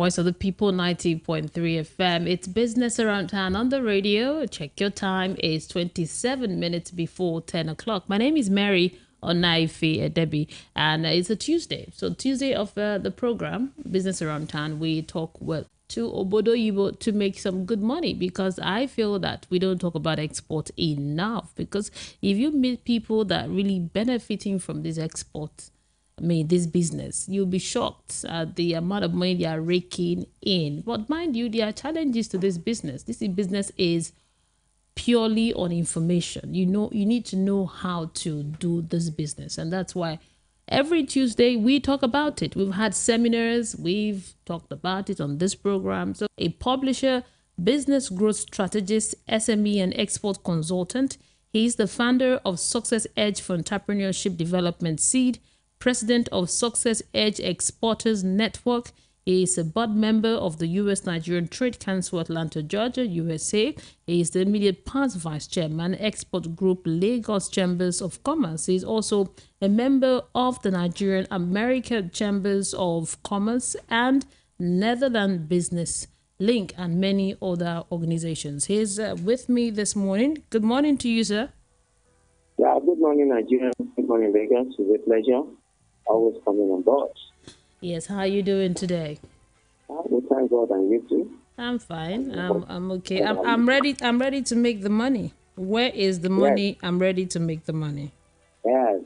Voice of the People 90.3 FM. It's Business Around Town on the radio. Check your time. It's 27 minutes before 10 o'clock. My name is Mary Onaife Debbie, and it's a Tuesday. So Tuesday of the program, Business Around Town, we talk with to Obodo Yibo to make some good money, because I feel that we don't talk about export enough. Because if you meet people that really benefiting from this export, this business, you'll be shocked at the amount of money they are raking in. But mind you, there are challenges to this business. This business is purely on information. You need to know how to do this business. And that's why every Tuesday we talk about it. We've had seminars, we've talked about it on this program. So a publisher, business growth strategist, SME and export consultant. He's the founder of Success Edge for Entrepreneurship Development Seed, president of Success Edge Exporters Network. He is a board member of the U.S. Nigerian Trade Council, Atlanta, Georgia, USA. He is the immediate past vice chairman, Export Group, Lagos Chambers of Commerce. He is also a member of the Nigerian American Chambers of Commerce and Netherlands Business Link and many other organizations. He's with me this morning. Good morning to you, sir. Yeah, good morning, Nigeria. Good morning, Vegas. It's a pleasure always coming on board. Yes, how are you doing today? We thank God, and you too. I'm fine. I'm okay. I'm ready. I'm ready to make the money. Where is the money? Yes. I'm ready to make the money. Yes,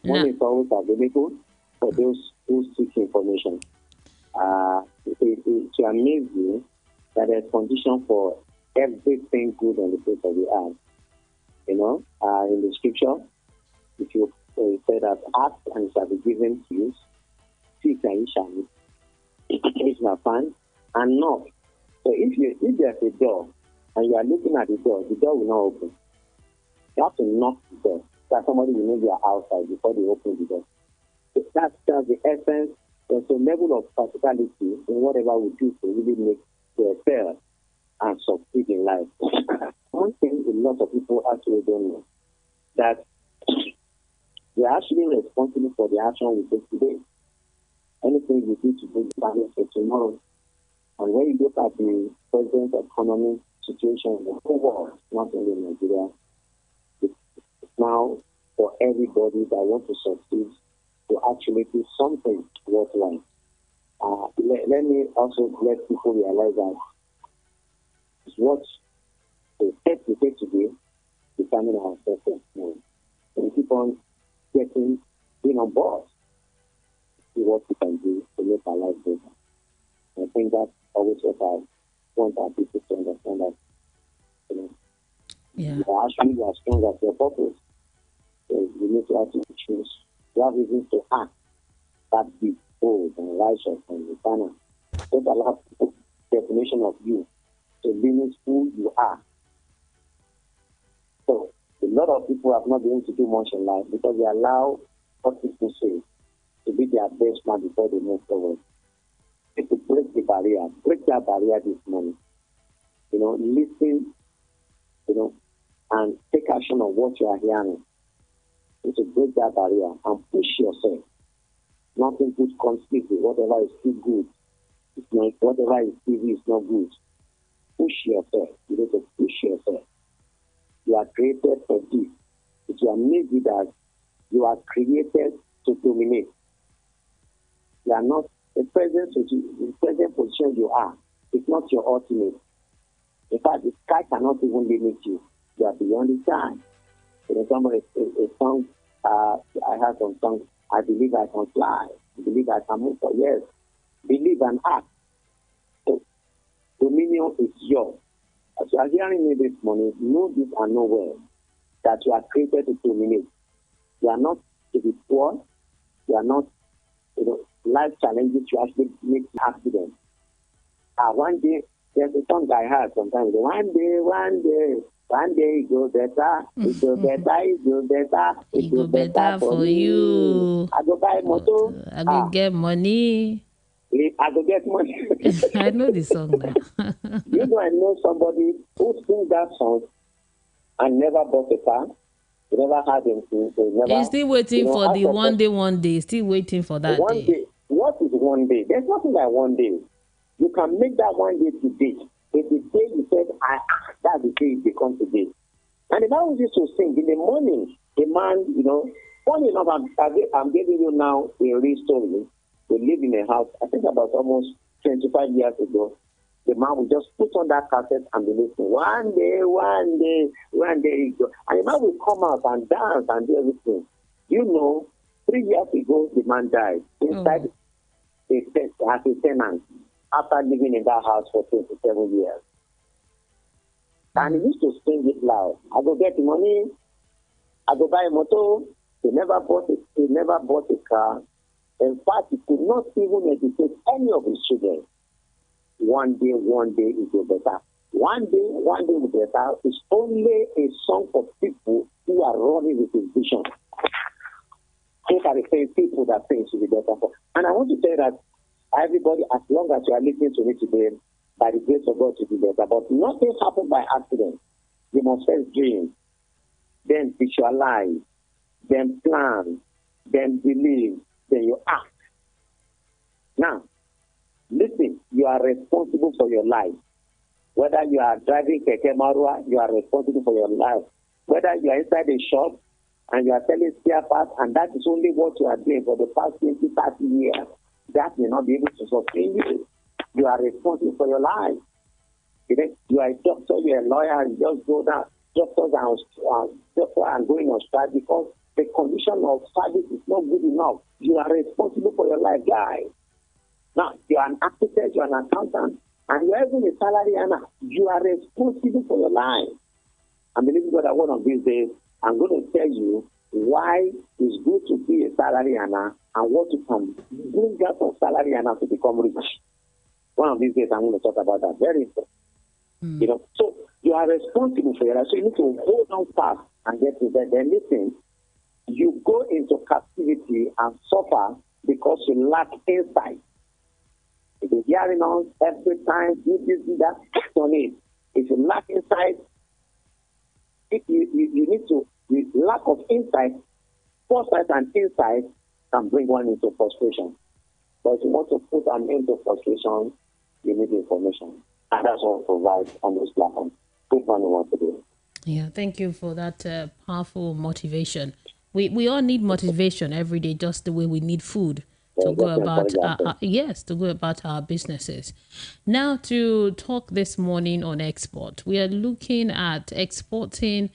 money is always available for those who seek information. To amaze you that there's condition for everything good on the face of the earth. You know, in the scripture, if you say that ask and it shall be given to you, seek and you shall meet. It's not fun and knock. So if there's a door and you are looking at the door will not open. You have to knock the door. So somebody will know you are outside before they open the door. So that's the essence. There's a level of practicality in whatever we do to really make the fair and succeed in life. One thing a lot of people actually don't know, that we are actually responsible for the action we take today. Anything you do today, you for tomorrow. And when you look at the present economic situation in the whole world, not only in Nigeria, it's now for everybody that wants to succeed to actually do something worthwhile. Let me also let people realize that it's what the step we take today determine our success. We keep on being on board, see what we can do to make our life better. I think that's always what I want our people to understand, that you are strong at your purpose. So you need to actually choose. You have reasons to act that be bold and righteous and eternal. Don't allow people's definition of you to limit who you are. So a lot of people have not been able to do much in life because they allow what people say to be their benchmark before they move forward. It's to break the barrier. Break that barrier this morning. Listen, and take action on what you are hearing. It's to break that barrier and push yourself. Nothing good comes easy. Whatever is too good, it's not. Whatever is easy is not good. Push yourself. You need to push yourself. You are created for this. It will amaze you that you are created to dominate. You are not the present position you are. It's not your ultimate. In fact, the sky cannot even limit you. You are beyond the sky. Somebody a song. I have some songs. I believe I can fly. I believe I can move. Yes, believe and act. So dominion is yours. As you are hearing me this morning, know this and know well that you are created to dominate. You are not to be poor. You are not, life challenges to actually make accidents. One day, there's a song I heard sometimes. One day, it go better. It go better. It go better for you. I go buy motor. I go get money. I go get money. I know the song now. I know somebody who sings that song and never bought a car. He never had him. He's still waiting for the one day. Still waiting for that day. What is one day? There's nothing like one day. You can make that one day today. If the day you said, I ask, that's the day it becomes today. And the Bible used to sing in the morning, the man, funny enough, I'm giving you now a real story. We live in a house, I think about almost 25 years ago. The man would just put on that cassette and be listening. One day, he go. And the man will come out and dance and do everything. 3 years ago, the man died inside as a tenant after living in that house for 27 years. And he used to sing it loud. I go get the money. I go buy a motor. He never bought a car. In fact, he could not even educate any of his children. One day it will be better. One day it will be better. It's only a song for people who are running with his vision. Those are the same people that things will be better for. And I want to say that everybody, as long as you are listening to me today, by the grace of God, to be better. But nothing happens by accident. You must first dream, then visualize, then plan, then believe, then you act. Now, listen, you are responsible for your life. Whether you are driving Keke Marua, you are responsible for your life. Whether you are inside a shop and you are selling spare parts, and that is only what you are doing for the past 20, 30 years, that may not be able to sustain you. You are responsible for your life. You are a doctor, you are a lawyer, and you just go down. Doctors are going on strike because the condition of service is not good enough. You are responsible for your life, guys. Now, you are an architect, you are an accountant, and you are even a salary earner. You are responsible for your life. I'm believing God that one of these days, I'm going to tell you why it's good to be a salary earner and what you can bring out from salary earner to become rich. One of these days, I'm going to talk about that. Very important. So you are responsible for your life. So you need to hold on fast and get to that. Then listen, you go into captivity and suffer because you lack insight. If you're hearing on every time, do this, do that, act on it. If you lack insight, you need to, with lack of insight, foresight and insight can bring one into frustration. But if you want to put an end to frustration, you need information. And that's what we provide on this platform. Which one you want to do? Yeah, thank you for that powerful motivation. We all need motivation every day, just the way we need food to go about to go about our businesses. Now, to talk this morning on export, we are looking at exporting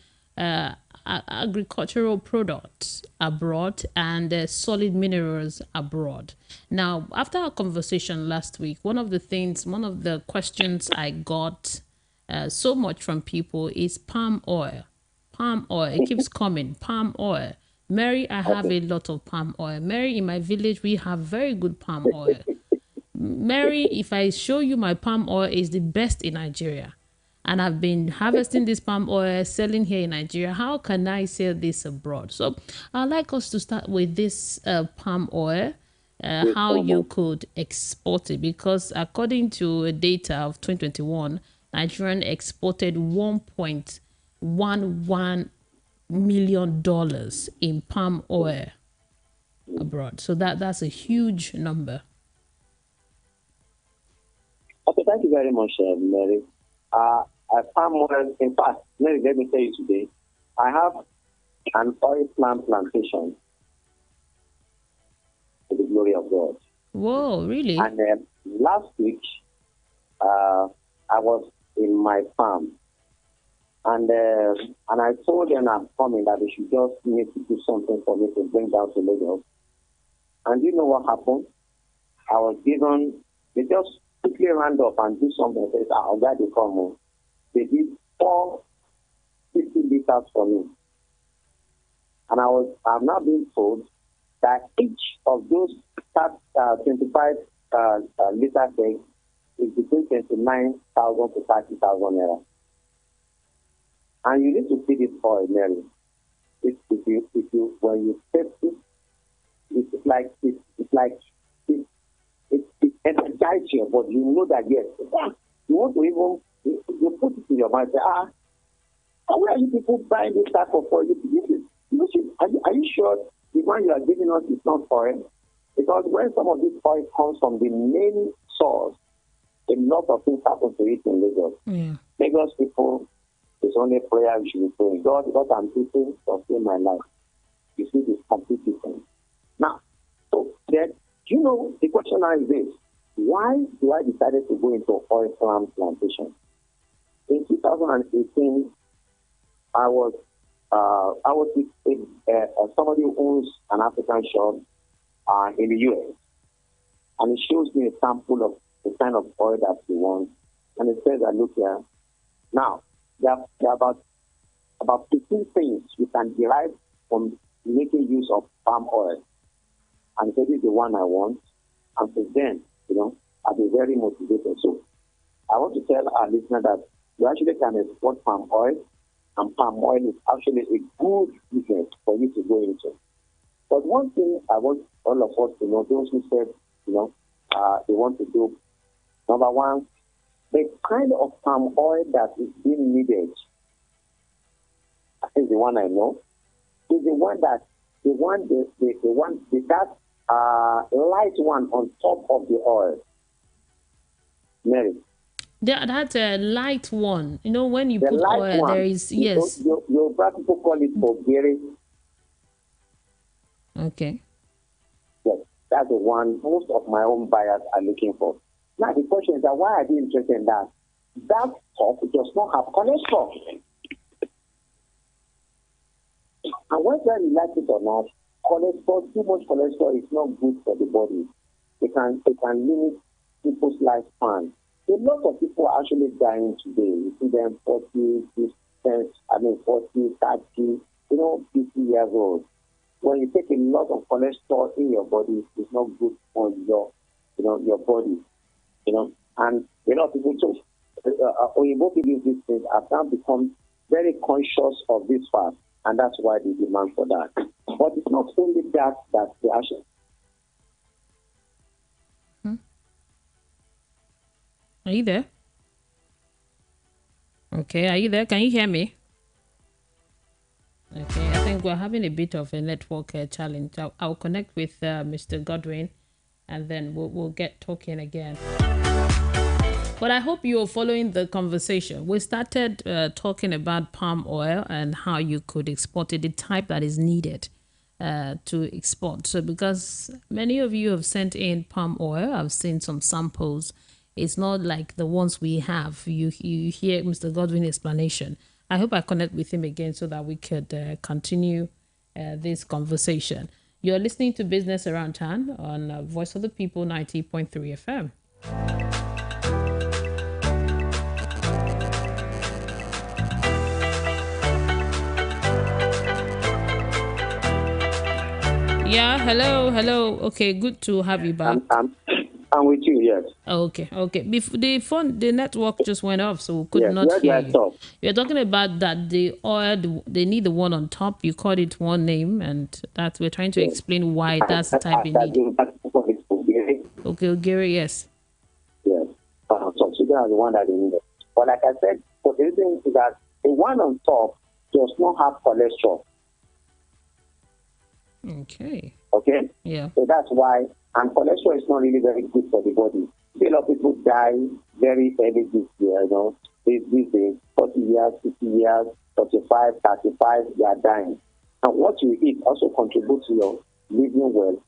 agricultural products abroad and solid minerals abroad. Now, after our conversation last week, one of the questions I got so much from people is palm oil. Palm oil, it keeps coming. Palm oil. Mary, I have a lot of palm oil. Mary, in my village, we have very good palm oil. Mary, if I show you my palm oil, is the best in Nigeria. And I've been harvesting this palm oil, selling here in Nigeria. How can I sell this abroad? So I'd like us to start with this palm oil, how you could export it. Because according to data of 2021, Nigerian exported $1.11 million in palm oil abroad. So that's a huge number. Okay, thank you very much, Mary. Palm oil, in fact, Mary, let me tell you today, I have an oil plant plantation to the glory of God. Whoa, really? And last week, I was in my farm. And I told them I'm coming, that they should just need to do something for me to bring down to Lagos. And you know what happened? I was given, they just quickly ran up and do something. They said, I'm glad they come home. They did 450 liters for me. And I'm now being told that each of those 25 liter bags is between 29,000 to 30,000 naira. And you need to see this oil, Mary. If you when you taste it, it's like it energizes you, but you know that yes, you want to even you put it in your mind. Say, where are you people buying this type of oil? Are you sure the one you are giving us is not oil? Because when some of this oil comes from the main source, a lot of things happen to it in Lagos. Yeah. Lagos people, it's only prayer you should be praying. God, what I'm teaching, sustain my life. You see, this complete difference. Now, so then, you know, the question now is this. Why do I decided to go into oil palm plantation? In 2018, I was with somebody who owns an African shop in the U.S. And he shows me a sample of the kind of oil that he wants. And he says, that, look here, now, there are about 15 things you can derive from making use of palm oil. And this is the one I want. And so then, you know, I'll be very motivated. So I want to tell our listener that you actually can export palm oil, and palm oil is actually a good business for you to go into. But one thing I want all of us to know, those who said, you know, they want to do, number one, the kind of palm oil that is being needed, I think the one I know, is the one that light one on top of the oil. Mary. That's a light one. You know, when you The put light oil, one, there is, yes. Your people call it Bogiri. Okay. Yes, that's the one most of my own buyers are looking for. Now, the question is that why are they interested in that? That stuff does not have cholesterol. And whether you like it or not, cholesterol, too much cholesterol is not good for the body. It can limit people's lifespan. A lot of people are actually dying today. You see them 40, 30, 50 years old. When you take a lot of cholesterol in your body, it's not good for your body. You know, and a lot of people too. Oyinbo people use these things have now become very conscious of this fact, and that's why they demand for that. But it's not only that they actually. Are you there? Okay, are you there? Can you hear me? Okay, I think we're having a bit of a network challenge. I'll connect with Mr. Godwin, and then we'll get talking again. But I hope you're following the conversation. We started talking about palm oil and how you could export it, the type that is needed to export. So because many of you have sent in palm oil, I've seen some samples. It's not like the ones we have. You hear Mr. Godwin's explanation. I hope I connect with him again so that we could continue this conversation. You're listening to Business Around Town on Voice of the People 90.3 FM. Yeah, hello. Okay, good to have you back. I'm with you, yes. Okay. The network just went off, so we could not hear you. You're talking about that the oil, they need the one on top. You called it one name, and that we're trying to explain why that's the type they need. Okay, Gary, yes. Yes. So sugar is the one that they need. But like I said, the reason is that the one on top does not have cholesterol. Okay. Yeah. So that's why, and cholesterol is not really very good for the body. A lot of people die very early this year, these days, 40 years, 50 years, 45, 35, they are dying. And what you eat also contributes to your living well,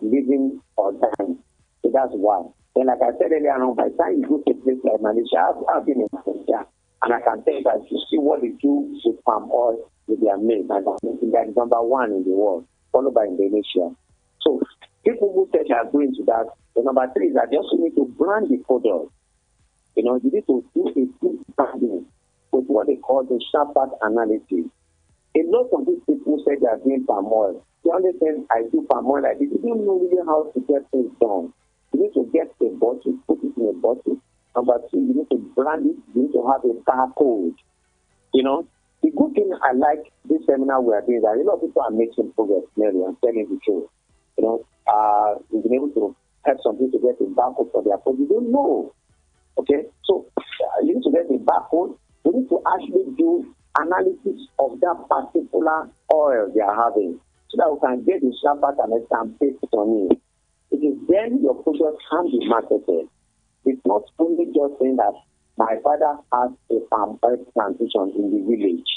living or dying. So that's why. Then like I said earlier on, by the time you go to a place like Malaysia, I've been in Malaysia, and I can tell you that you see what they do with palm oil with their milk, and that is number one in the world, followed by Indonesia. So people who say they are going to that, the number three is that you also need to brand the product. You need to do a good branding with what they call the Sharpat analysis. A lot of these people say they are doing palm oil. They only say, I do palm oil like this. You don't know really how to get things done. You need to get a bottle, put it in a bottle. Number two, you need to brand it. You need to have a barcode. The good thing I like this seminar we are doing is that a lot of people are making progress, Mary, and telling the truth. We've been able to help some people to get a barcode for their phone. You don't know. Okay? So you need to get a barcode. You need to actually do analysis of that particular oil they are having so that we can get the Shabbat and paste it on it. It is then your product can be marketed. it's not only just saying that my father has a palm oil plantation in the village.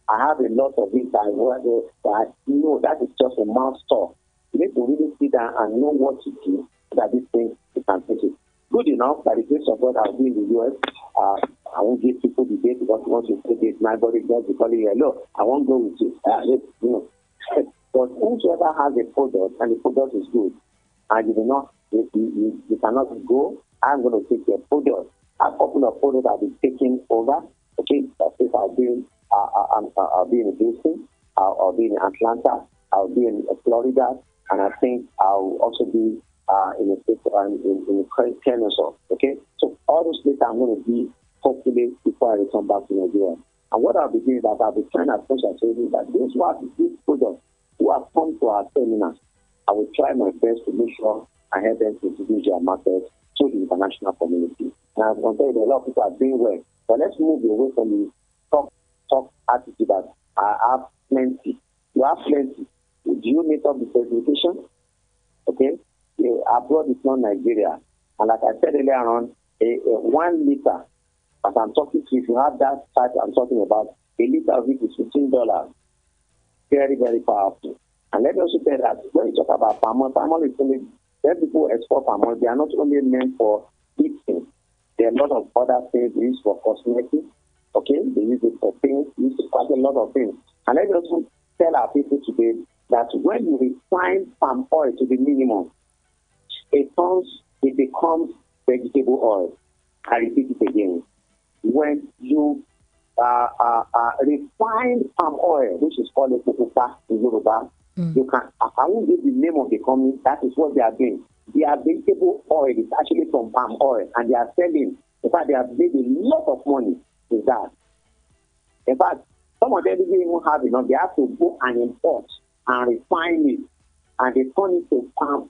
I have a lot of it that no, that is just a mouth talk. You need to really sit down and know what to do so that this thing you can take it. Good enough, by the grace of God, I'll be in the US. I won't give people the date because once you say this, my body just be calling you, look, I won't go with you. But whoever has a product and the product is good, and you cannot go, I'm going to take your product. A couple of products I'll be taking over. Okay, if I'll be in Houston, I'll be in Atlanta, I'll be in Florida, and I think I'll also be in a state in Kennesaw. Okay, so all those places I'm going to be hopefully before I return back to Nigeria. And what I'll be doing is that I'll be trying as much as possible that those who have these products who have come to our seminars, I will try my best to make sure I help them to introduce their market to the international community. And I'm going to tell you that a lot of people are doing well. But let's move away from the talk attitude that I have plenty. You have plenty. Do you meet up the specification? Okay? Abroad is not Nigeria. And like I said earlier on, 1 liter, as I'm talking to you, if you have that type I'm talking about, a liter of it is $15. Very, very powerful. And let me also say that when you talk about palm oil is only, when people export palm oil, they are not only meant for eating. There are a lot of other things they use for cosmetics. Okay? They use it for things, they use it for quite a lot of things. And let me also tell our people today that when you refine palm oil to the minimum, it becomes vegetable oil. I repeat it again. When you refine palm oil, which is called a kukuta in Yoruba, you can, I won't give the name of the company, that is what they are doing. Their vegetable oil is actually from palm oil, and they are selling. In fact, they have made a lot of money with that. In fact, some of them didn't even have enough. They have to go and import and refine it, and they turn it to palm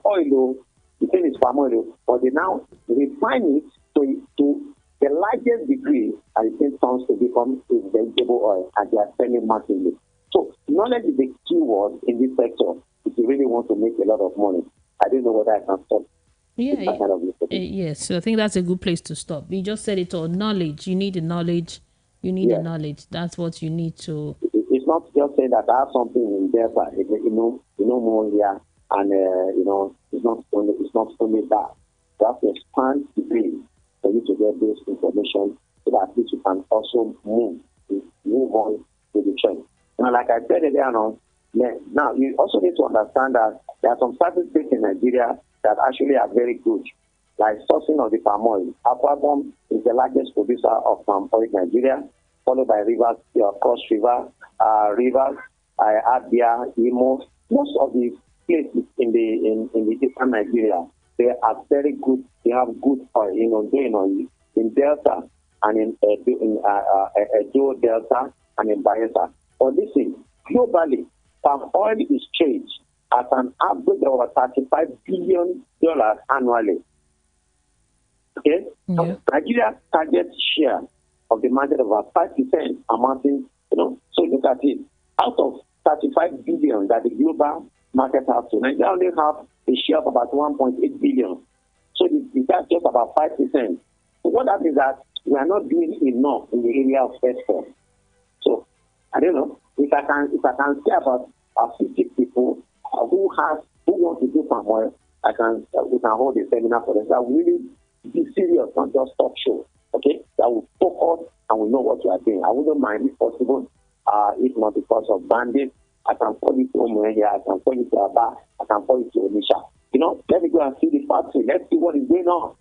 oil. The thing is palm oil, but they now refine it to the largest degree, and it turns to become a vegetable oil, and they are selling massively. So knowledge is the key word in this sector if you really want to make a lot of money. I don't know whether I can stop. Yes, so I think that's a good place to stop. You just said it all. Knowledge. You need the knowledge. You need the knowledge. That's what you need to. It's not just saying that I have something in there, but you know more here, and it's not only that. You have to expand the brain for you to get this information so that at least you can also move on to the trend. Now, like I said earlier on, now you also need to understand that there are some certain states in Nigeria that actually are very good, like sourcing of the palm oil. Akwa Ibom is the largest producer of palm oil in Nigeria, followed by Rivers, Cross River, Rivers, Abia, Imo. Most of these places in the eastern Nigeria, they are very good. They have good oil, in Delta and in Edo Delta and in Bayelsa. But listen, globally, palm oil is traded at an average of over $35 billion annually. Okay? Yeah. Nigeria's target share of the market of about 5% amounting, so look at it. Out of 35 billion that the global market has to, Nigeria only have a share of about 1.8 billion. So that's just about 5%. So what that means is that we are not doing enough in the area of export. So I don't know if I can say about 50 people who want to do palm oil. We can hold a seminar for them that will really be serious, not just talk show. Okay, that will focus and we know what we are doing. I wouldn't mind if possible, if not because of bandits. I can call you to Omuenya, I can call you to Aba, I can call you to Onisha. Let me go and see the factory. Let's see what is going on.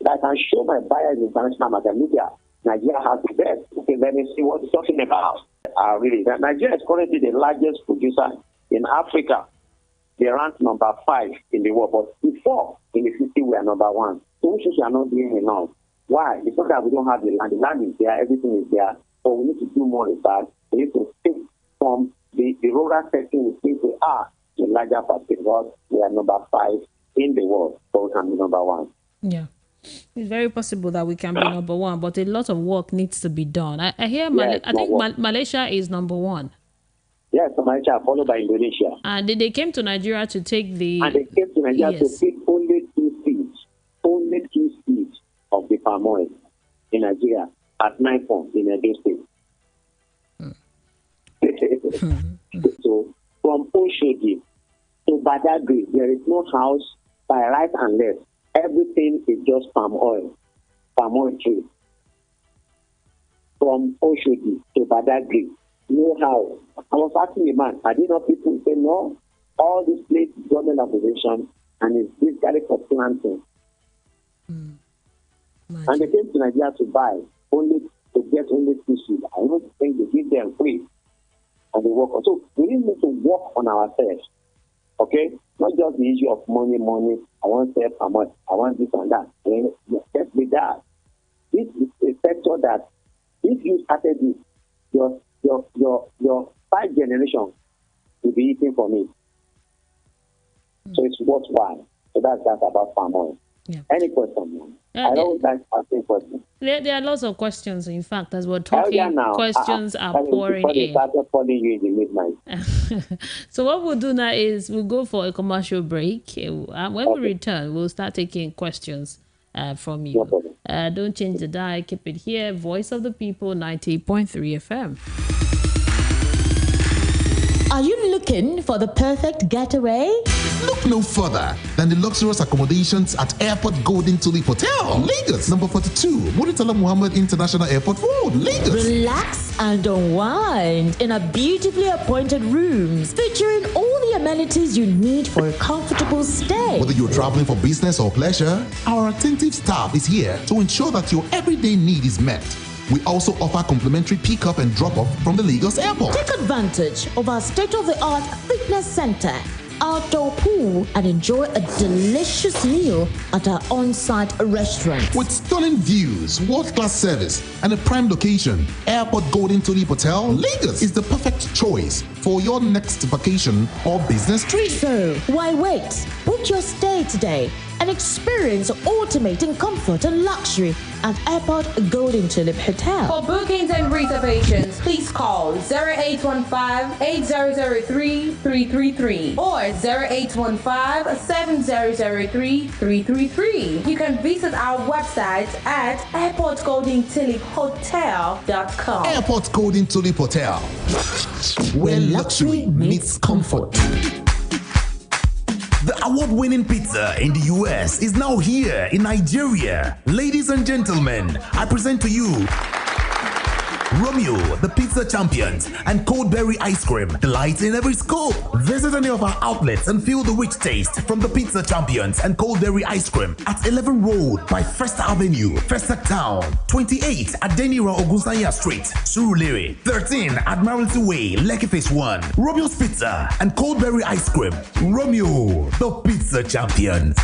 That I can show my buyers in international market. Media. Nigeria has the best. Okay, let me see what it's talking about. Really, Nigeria is currently the largest producer in Africa. They rank number 5 in the world, but before in the 50 we are number 1. So we are not doing enough. Why? It's not that we don't have the land. The land is there, everything is there, but we need to do more research. We need to think from the rural setting. We think we are the larger perspective because we are number 5 in the world, so we can be number 1. Yeah. It's very possible that we can be number 1, but a lot of work needs to be done. I hear I think Malaysia is number 1. Yes, Malaysia followed by Indonesia. And they came to Nigeria to take the... And they came to Nigeria to take only 2 seats. Only 2 palm oil in Nigeria at 9 pounds in Edo State. So from Oshodi to Badagry, there is no house by right and left. Everything is just palm oil tree. From Oshodi to Badagry, no house. I was asking a man, are there not people who say no? All these places government acquisition and it's basically for planting. And they came to Nigeria to buy only to get only tissue. I don't think they give them free and they work on. So we need to work on ourselves. Okay? Not just the issue of money. I want self how much, I want this and that. Just with that. This is a sector that if you started this, your 5 generations will be eating from it. So it's worthwhile. So that's about palm oil. Yeah. Any question, man? I don't like asking questions. There are lots of questions. In fact, as we're talking, questions are pouring in. Started calling you in the midnight. So what we'll do now is we'll go for a commercial break. When we return, we'll start taking questions from you. No don't change the dial. Keep it here. Voice of the People, 90.3 FM. Are you looking for the perfect getaway? Look no further than the luxurious accommodations at Airport Golden Tulip Hotel, Lagos, number 42, Muritala Muhammad International Airport Road, Lagos. Relax and unwind in a beautifully appointed rooms featuring all the amenities you need for a comfortable stay. Whether you're traveling for business or pleasure, our attentive staff is here to ensure that your everyday need is met. We also offer complimentary pick-up and drop-off from the Lagos airport. Take advantage of our state-of-the-art fitness center, outdoor pool, and enjoy a delicious meal at our on-site restaurant. With stunning views, world-class service, and a prime location, Airport Golden Tulip Hotel, Lagos is the perfect choice for your next vacation or business trip. So, why wait? Book your stay today and experience ultimate in comfort and luxury at Airport Golden Tulip Hotel. For bookings and reservations, please call 0815-8003-333 or 0815-7003-333. You can visit our website at airportgoldentuliphotel.com. Airport Golden Tulip Hotel, where luxury meets comfort. The award-winning pizza in the US is now here in Nigeria. Ladies and gentlemen, I present to you Romeo, the pizza champions, and cold berry ice cream, delights in every scoop. Visit any of our outlets and feel the rich taste from the pizza champions and cold berry ice cream at 11 Road by First Avenue, Festac Town, 28 at Denira Ogunsanya Street, Surulere, 13 Admiralty Way, Lekki Phase 1. Romeo's Pizza and cold berry ice cream. Romeo, the pizza champions.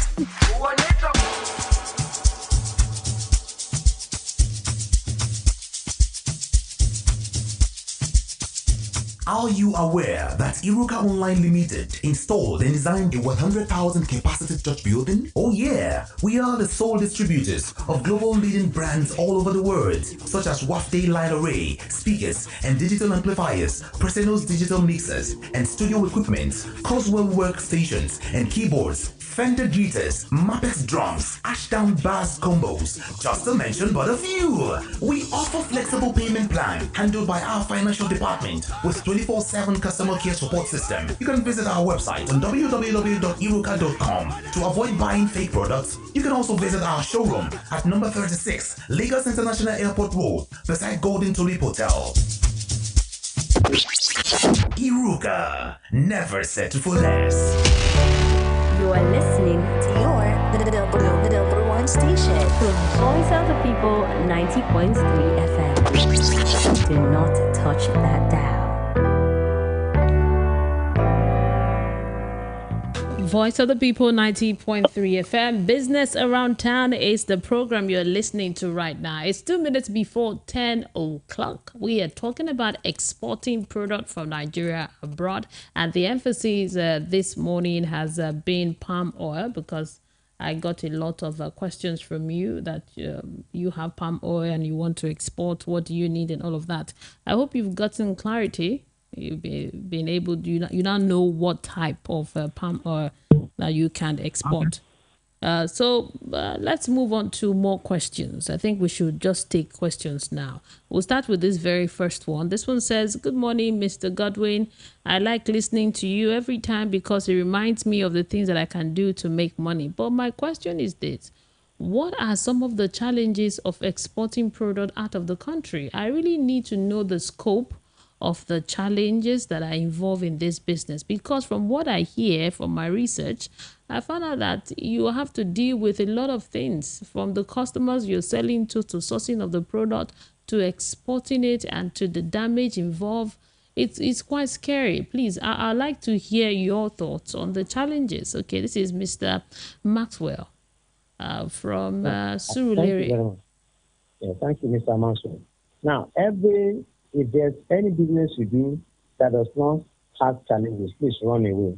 Are you aware that Iruka Online Limited installed and designed a 100,000 capacity church building? Oh yeah, we are the sole distributors of global leading brands all over the world, such as Wafday Light Array, speakers and digital amplifiers, Preseno's digital mixers and studio equipment, Coswell workstations and keyboards, Fender guitars, Mapex drums, Ashdown bass combos, just to mention but a few. We offer flexible payment plan handled by our financial department with 24/7 customer care support system. You can visit our website on www.iruka.com to avoid buying fake products. You can also visit our showroom at number 36 Lagos International Airport Road beside Golden Tulip Hotel. Iruka, never settle for less. You are listening to your the number one station. Voice of the People, 90.3 FM. Do not touch that dial. Voice of the People, 90.3 FM. Business Around Town is the program you're listening to right now. It's 2 minutes before 10 o'clock. We are talking about exporting product from Nigeria abroad. And the emphasis this morning has been palm oil, because I got a lot of questions from you that you have palm oil and you want to export. What do you need and all of that? I hope you've gotten clarity. You've been able to, you now know what type of palm oil that you can export. Let's move on to more questions. I think we should just take questions now. We'll start with this very first one. This one says, "Good morning, Mr. Godwin. I like listening to you every time because it reminds me of the things that I can do to make money. But my question is this. What are some of the challenges of exporting product out of the country? I really need to know the scope of the challenges that are involved in this business, because from what I hear from my research, I found out that you have to deal with a lot of things, from the customers you're selling to sourcing of the product, to exporting it, and to the damage involved. It's quite scary. Please, I'd like to hear your thoughts on the challenges. Okay, this is Mr. Maxwell from Surulere. Thank you very much. Yeah, thank you, Mr. Maxwell. Now, if there's any business you do that does not have challenges, please run away.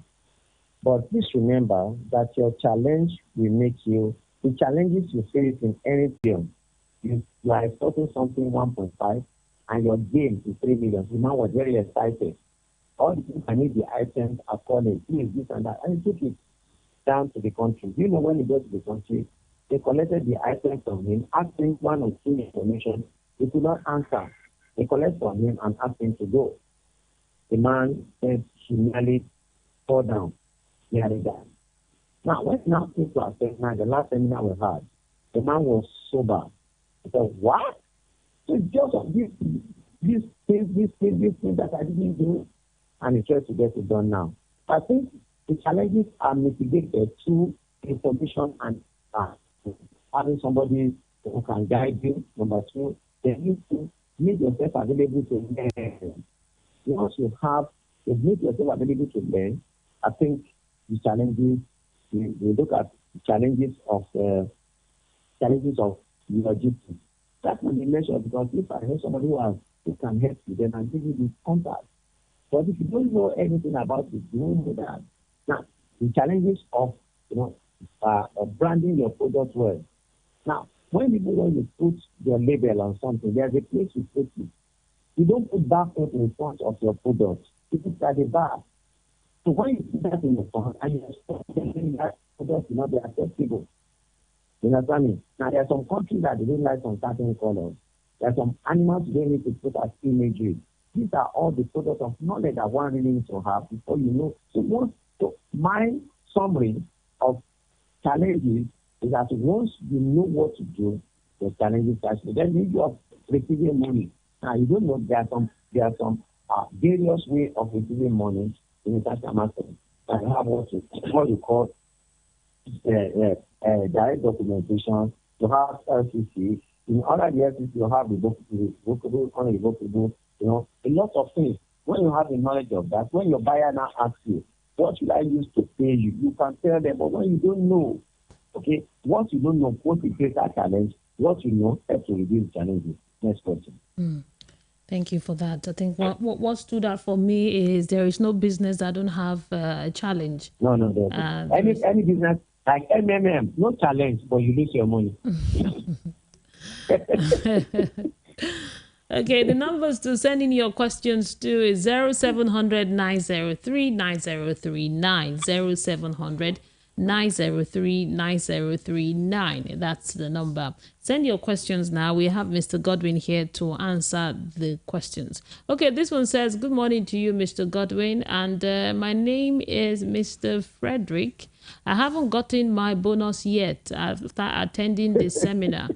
But please remember that your challenge will make you, the challenges you face in any field, you are exporting something 1.5 and your gain is 3 million. The man was very excited. All the people need the items are calling, please, this and that. And he took it down to the country. You know, when he goes to the country, they collected the items from him, asked him one or two information. He could not answer. They collected from him and asked him to go. The man said he nearly fell down. Nearly died. Now, when now came to our seminar, the last seminar we had, the man was sober. He said, what? So just of this thing that I didn't do, and he tries to get it done now. I think the challenges are mitigated through information and having somebody who can guide you. Number two, they need to make yourself available to learn. Once you make yourself available to learn, I think the challenges, we look at the challenges of logistics. That can be measured, because if I have somebody who can help you, then I'll give you this contact. But if you don't know anything about it, you won't know that. Now, the challenges of branding your product well. Now, when you put your label on something, there's a place you put it. You don't put barcode in front of your product. You put it at the back. So when you put that in the front and you export that product will not be acceptable. You understand me? Now, there are some countries that they don't like some certain colors. There are some animals you don't need to put as imagery. These are all the products of knowledge that one really needs to have before you know. So my summary of challenges is that once you know what to do, the challenges actually, then you are receiving money. Now, you don't know there are some various ways of receiving money in the cash market. And you have what you call direct documentation. You have LCC. In other LCC, you have revocable, unrevocable, a lot of things. When you have the knowledge of that, when your buyer now asks you, what should I use to pay you? You can tell them, but when you don't know, okay, what you don't know, what is greater challenge, what you know, helps to reduce challenges. Next question. Thank you for that. I think what stood out for me is there is no business that don't have a challenge. No. Any business, like MMM, no challenge, but you lose your money. Okay, the numbers to send in your questions to is 0700 903 9039. 0700 903 9039. That's the number. Send your questions now. We have Mr. Godwin here to answer the questions. Okay, this one says, "Good morning to you, Mr. Godwin, and my name is Mr. Frederick. I haven't gotten my bonus yet after attending this seminar.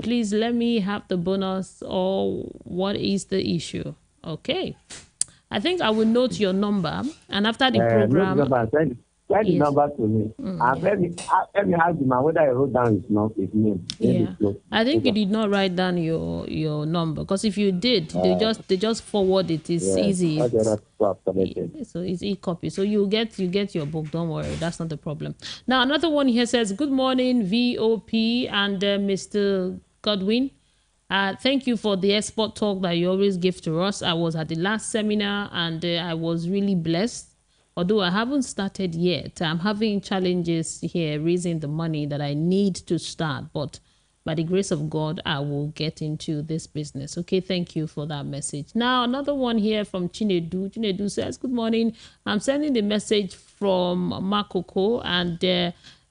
Please let me have the bonus, or what is the issue?" Okay. I think I will note your number, and after the program... Send the number to me. And let me ask the man whether I wrote down his name. Yeah. I think you did not write down your number, because if you did, they just forward it. It's easy. So it's e-copy. So you get your book. Don't worry, that's not the problem. Now another one here says, "Good morning, VOP and Mr. Godwin. Thank you for the export talk that you always give to us. I was at the last seminar and I was really blessed. Although I haven't started yet, I'm having challenges here raising the money that I need to start. But by the grace of God, I will get into this business." Okay, thank you for that message. Now, another one here from Chinedu. Chinedu says, "Good morning. I'm sending the message from Makoko, and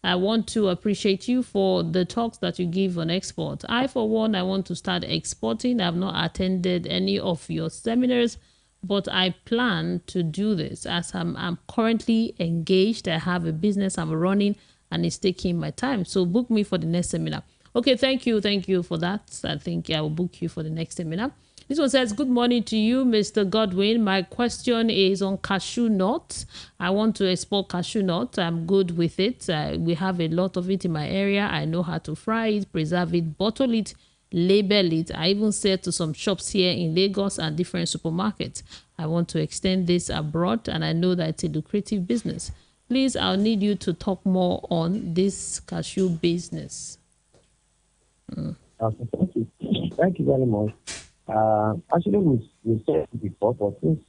I want to appreciate you for the talks that you give on export. I, for one, I want to start exporting. I've not attended any of your seminars, but I plan to do this as I'm currently engaged. I have a business I'm running and it's taking my time. So book me for the next seminar. Okay, thank you. Thank you for that. I think I will book you for the next seminar. This one says, good morning to you, Mr. Godwin. My question is on cashew nuts. I want to export cashew nuts. I'm good with it. We have a lot of it in my area. I know how to fry it, preserve it, bottle it, label it. I even sell to some shops here in Lagos and different supermarkets. I want to extend this abroad, and I know that it's a lucrative business. Please, I'll need you to talk more on this cashew business. Okay, thank you. Thank you very much. Actually, we said it before, but since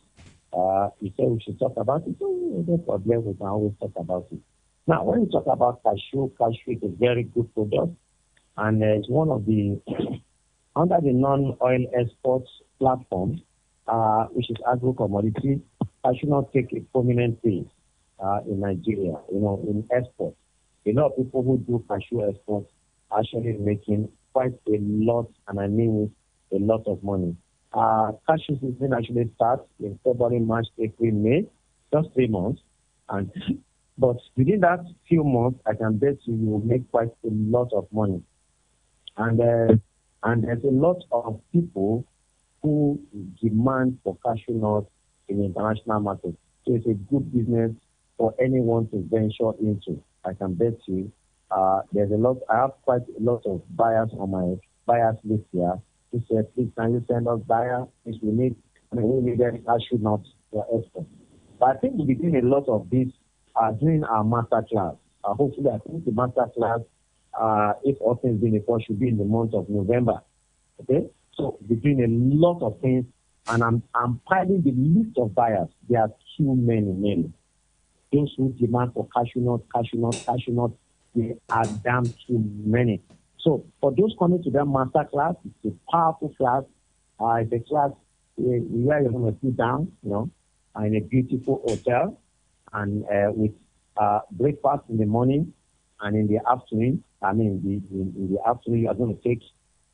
you said we should talk about it, so no problem, we can always talk about it. Now, when you talk about cashew is a very good product, and it's one of the, under the non-oil exports platform, which is agro-commodity, cashew not take a prominent place in Nigeria, in exports. A lot of people who do cashew exports actually making quite a lot, and I mean a lot of money. Cashew season actually starts in February, March, April, May, just 3 months. But within that few months, I can bet you will make quite a lot of money. And there's a lot of people who demand for cashew nuts in the international market. So it's a good business for anyone to venture into. I can bet you there's a lot. I have quite a lot of buyers on my buyers list here. He said, please, can you send us buyer? If we need cashew nuts for export. But I think we'll be doing a lot of this during our master class. Hopefully, I think the master class, if all things being equal, should be in the month of November. Okay? So we're doing a lot of things, and I'm piling the list of buyers. There are too many. Those who demand for cashew nuts, they are damn too many. So for those coming to that master class, it's a powerful class. It's a class where you're going to sit down, in a beautiful hotel, and with breakfast in the morning and in the afternoon. In the afternoon, you're going to take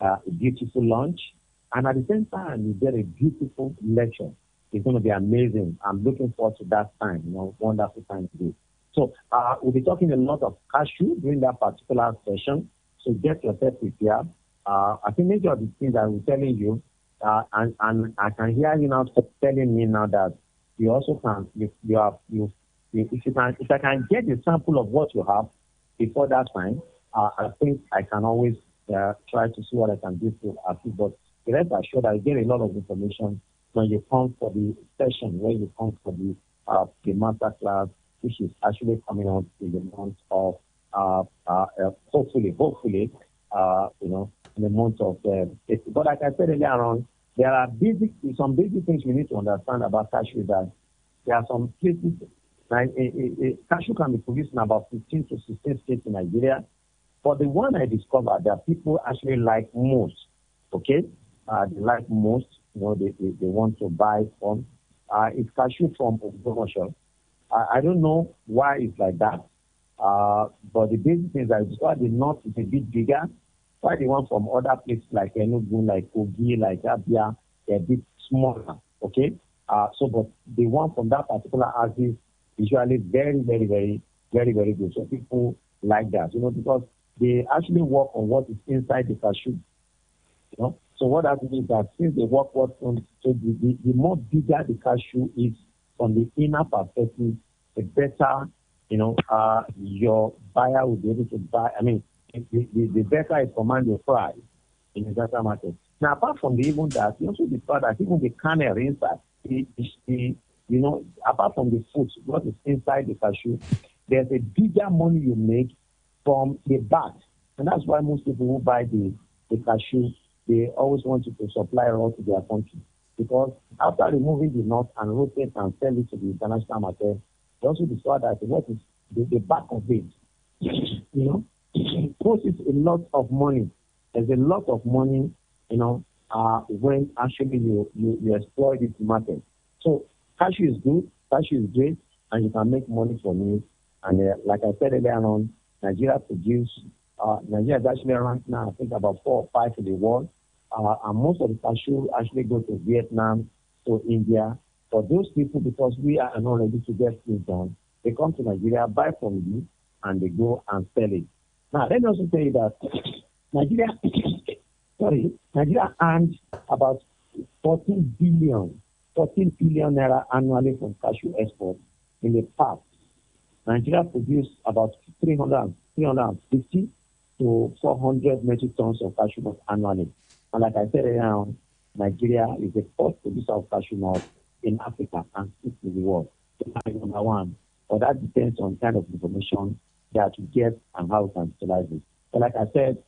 a beautiful lunch, and at the same time, you get a beautiful lecture. It's going to be amazing. I'm looking forward to that time. Wonderful time to do. So we'll be talking a lot of cashew during that particular session. So get yourself prepared. I think major of the things I was telling you, and I can hear you now telling me now that you also can, if I can get a sample of what you have before that time, I think I can always try to see what I can do to assist. But rest assured, I get a lot of information when you come for the session, when you come for the master class, which is actually coming out in the month of hopefully, in the month of April. But like I said earlier on, there are some basic things we need to understand about cashew. That there are some places, like cashew can be produced in about 15 to 16 states in Nigeria. For the one I discovered, that people actually like most. Okay, they like most. They want to buy from. It's cashew from Ogbomoso. I don't know why it's like that. But the basic thing is that why the north is a bit bigger, why the one from other places like Enugu, like Kogi, like Abia, they're a bit smaller. Okay? But the one from that particular axis is usually very, very, very, very, very good. So people like that, because they actually work on what is inside the cashew. So what that means is that since they work on, so the more bigger the cashew is from the inner perspective, the better, your buyer will be able to buy. The better is command your price in the data market. Now, apart from even that, you also discover that even the kernel inside, apart from the fruit, what is inside the cashew, there's a bigger money you make from the back. And that's why most people who buy the cashew, they always want you to supply raw to their country. Because after removing the nut and rotate and sell it to the international market, they also discover that what is the back of it, costs a lot of money. There's a lot of money, when actually you exploit this market. So cashew is good, cashew is great, and you can make money from it. And like I said earlier on, Nigeria is actually ranked now, I think, about 4 or 5 in the world. And most of the cashew actually go to Vietnam, to India. For those people, because we are not ready to get things done, they come to Nigeria, buy from you, and they go and sell it. Now, let me also tell you that Nigeria earned about 14 billion naira annually from cashew exports in the past. Nigeria produced about 350 to 400 metric tons of cashew nut annually. And like I said earlier, Nigeria is the first producer of cashew nut in Africa and sixth in the world. So that is number one. But that depends on kind of information that you get and how you can utilize it. But like I said,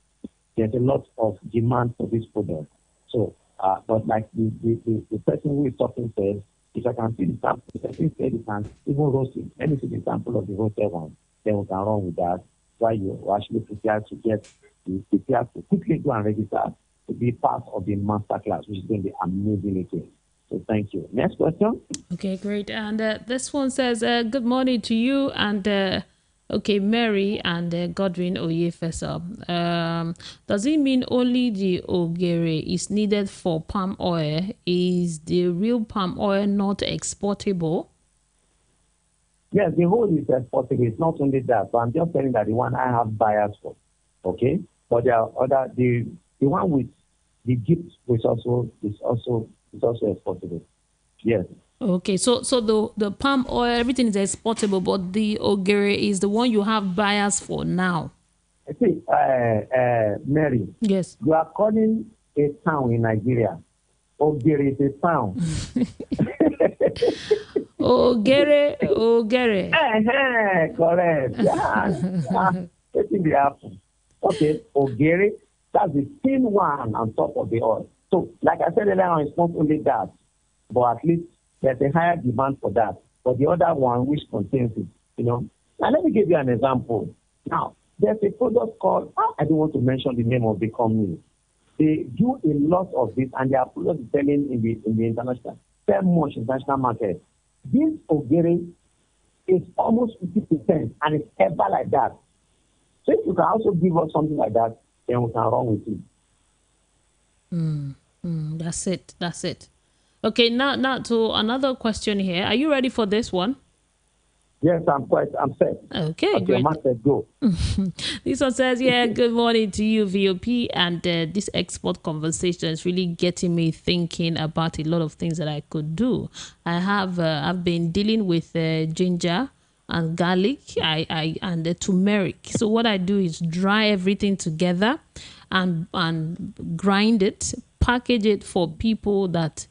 there's a lot of demand for this product. So, but like the person who is talking says, if I can see the sample, the person said you can even roast it. Let me see the sample of the roasted one. Then we can run with that while you actually prepare to quickly go and register to be part of the master class, which is going to be amazing again. So thank you. Next question. Okay, great. And this one says, good morning to you and Mary and Godwin Oyefesan. Does it mean only the ogere is needed for palm oil? Is the real palm oil not exportable? Yes, the whole is exportable. It's not only that, but I'm just telling that the one I have buyers for. Okay? But there are other, the one with the gift which is also exportable. Yes. Okay, so the palm oil, everything is exportable, but the ogere is the one you have buyers for now. See, Mary. Yes. You are calling a town in Nigeria. Ogere is a town. Ogere. Correct. Yeah. Taking the apple. Okay, ogere, that's the thin one on top of the oil. So, like I said earlier on, it's not only that, but at least there's a higher demand for that. But the other one, which contains it, Now, let me give you an example. Now, there's a product called, I don't want to mention the name of the company. They do a lot of this, and their products are selling in the international, very much international market. This ogere is almost 50%, and it's ever like that. So if you can also give us something like that, then we can run with it. That's it. Okay, now to another question here. Are you ready for this one? Yes, I'm set. Okay, great. Go. This one says, good morning to you, VOP. And this export conversation is really getting me thinking about a lot of things that I could do. I've been dealing with ginger and garlic and the turmeric. So what I do is dry everything together and grind it, package it for people that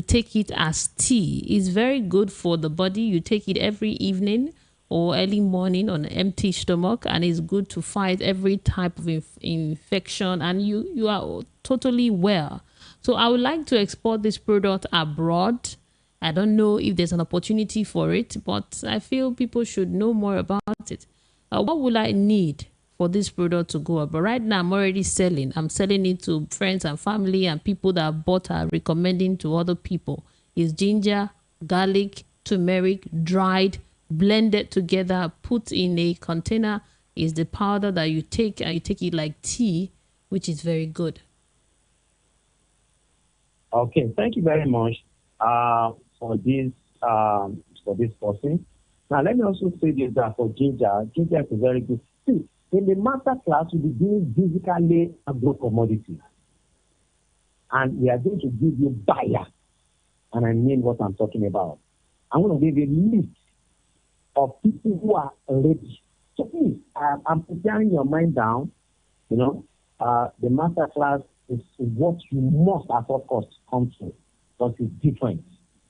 take it as tea. It's very good for the body. You take it every evening or early morning on an empty stomach, and it's good to fight every type of infection, and you are totally well. So I would like to export this product abroad. I don't know if there's an opportunity for it, but I feel people should know more about it. What will I need for this product to go up? But right now I'm already selling. I'm selling it to friends and family, and people that have bought are recommending to other people. It's ginger, garlic, turmeric, dried, blended together, put in a container. Is the powder that you take, and you take it like tea, which is very good. Okay, thank you very much for this person. Now let me also say this, that for ginger is very good. See, in the master class, we'll be doing basically agro commodities. And we are going to give you buyer. And I mean what I'm talking about. I'm going to give you a list of people who are ready. So please, I'm preparing your mind down. The master class is what you must at all costs come to. Because it's different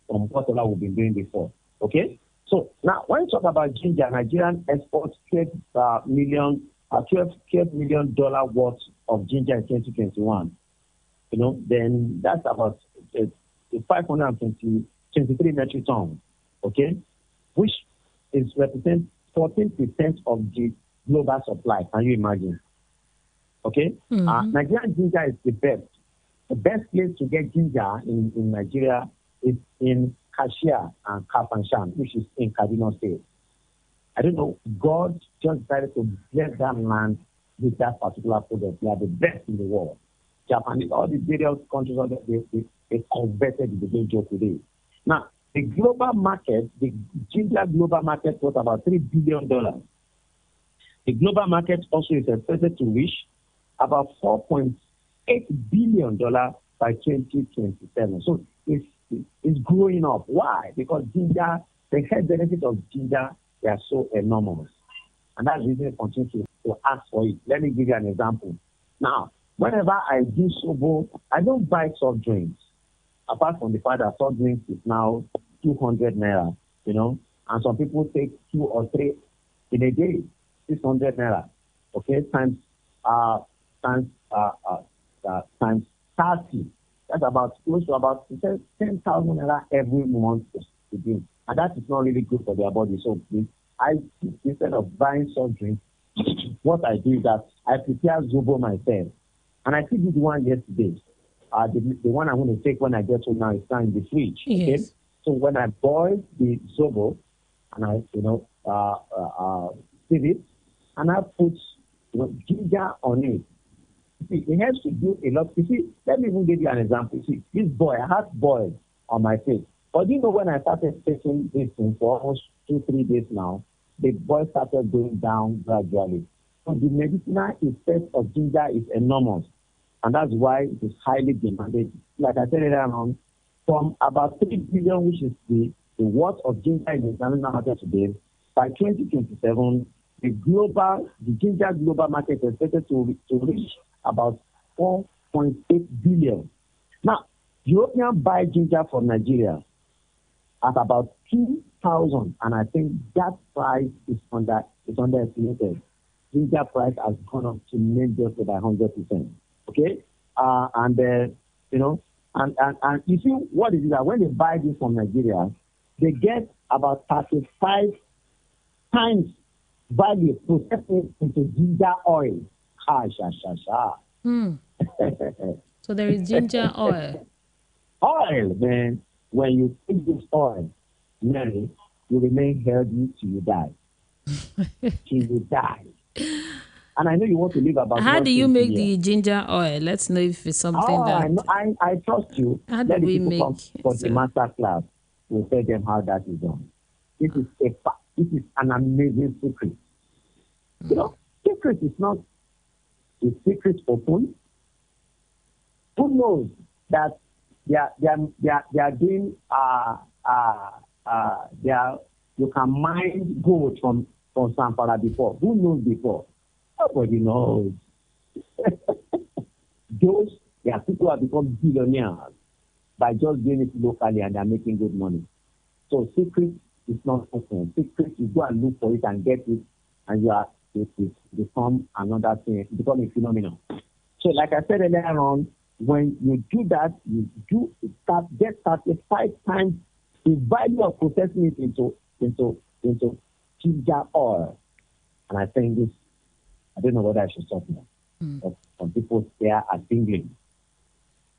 from whatever we've been doing before. Okay? So now, when you talk about ginger, Nigerian exports $12 million worth of ginger in 2021. Then that's about 523 metric tons. Okay, which represents 14% of the global supply. Can you imagine? Okay, Nigerian ginger is the best. The best place to get ginger in Nigeria is in Kashia and Kafanchan, which is in Kaduna State. I don't know, God just decided to bless that land with that particular product. They are the best in the world. Japanese, all the various countries, they converted it. They don't joke with it. Now, the global market, the ginger global market was about $3 billion. The global market also is expected to reach about $4.8 billion by 2027. So it's growing up. Why? Because ginger, the health benefits of ginger, they are so enormous. And that's the reason I continue to ask for it. Let me give you an example. Now, whenever I do sobo, I don't buy soft drinks. Apart from the fact that soft drinks is now 200 naira, and some people take 2 or 3 in a day, 600 naira, okay, times 30. That's about close to about 10,000 naira every month to drink. And that is not really good for their body. So instead of buying soft drinks, what I do is that I prepare zobo myself. And I did one yesterday. The one I'm going to take when I get home now is now in the fridge. Yes. Okay? So when I boil the zobo, and I, sieve it, and I put ginger on it. See, it helps to do a lot. You see, let me even give you an example. You see, this boy, I had boil on my face. But when I started taking this thing for almost 2-3 days now, the boil started going down gradually. So the medicinal effect of ginger is enormous. And that's why it is highly demanded. Like I said earlier on, from about 3 billion, which is the worth of ginger in the international market today, by 2027, the ginger global market is expected to reach about 4.8 billion. Now, Europeans buy ginger from Nigeria at about 2,000, and I think that price is underestimated. Ginger price has gone up tremendously by 100%. Okay, and you see what it is that when they buy this from Nigeria, they get about 35 times value processing into ginger oil. So there is ginger oil. Oil, man. When you take this oil, Mary, you remain healthy till you die. Till you die. And I know you want to live about. How do you make the ginger oil? Let's know if it's something that. I trust you. How do we make come for the master class? We'll tell them how that is done. This is an amazing secret. Secret is not a secret open. Who knows that they are doing you can mine gold from Zamfara before. Who knows before? Nobody knows. There are people who have become billionaires by just doing it locally and they're making good money. So secret is not open. Secret, you go and look for it and get it, and it become another thing. It becomes a phenomenon. So like I said earlier on, when you do that, you get 35 times the value of processing it into ginger oil. And I think this, I don't know whether I should stop now. But some people there are thinking.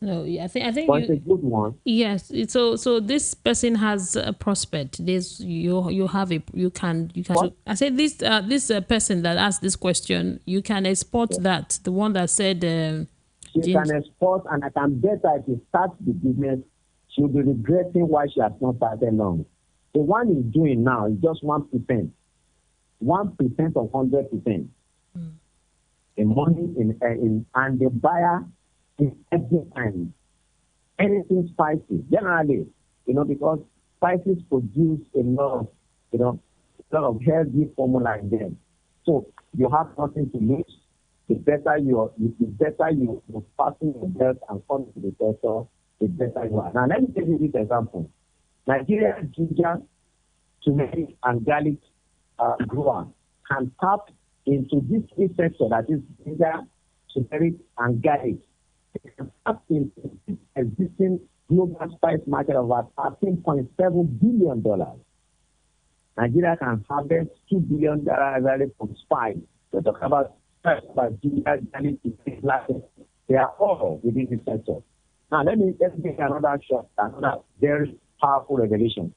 No, I think but it's a good one. Yes. So this person has a prospect. You can. What? I said this person that asked this question, you can export that. The one that said. She can export, and I can bet that if she starts the business, she'll be regretting why she has not started long. The one he's doing now is just 1%. 1% of 100%. The money and the buyer is every time. Anything spicy, generally, because spices produce a lot of healthy formula in them. So you have nothing to lose. The better you fasten your belt and come to the doctor, the better you are. Now let me take you this example. Nigeria ginger, turmeric, and garlic grower can tap into this sector, that is ginger, turmeric, and garlic. They can tap into this existing global spice market of about $13.7 billion. Nigeria can harvest $2 billion from spice. We're talking about ginger, garlic, they are all within this sector. Now let's make another shot, another very powerful revelation.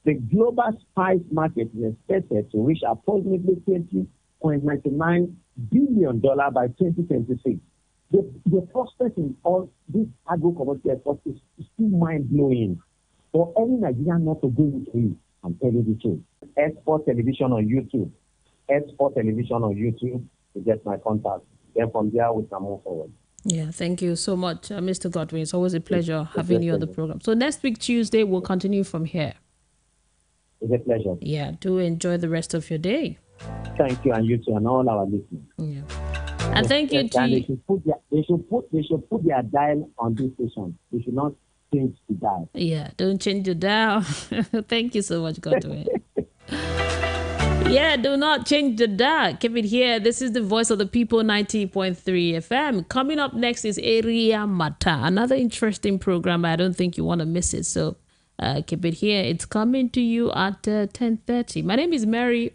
The global spice market is expected to reach approximately $20.99 billion by 2026. The prospect in all this agro-commodity exports is still mind-blowing. For any Nigerian not to go into it, I'm telling you the truth. Export television on YouTube. Export television on YouTube to get my contact. Then from there, we can move forward. Yeah, thank you so much, Mr. Godwin. It's always a pleasure having you on the program. So next week, Tuesday, we'll continue from here. It's a pleasure. Yeah, do enjoy the rest of your day. Thank you, and you too, and all our listeners. Yeah. And thank you to you. They should put their dial on this station. They should not change the dial. Yeah, don't change the dial. Thank you so much, Godwin. Yeah, do not change the dial. Keep it here. This is the Voice of the People, 90.3 FM. Coming up next is Area Mata, another interesting program. I don't think you want to miss it. So keep it here. It's coming to you at 10:30. My name is Mary.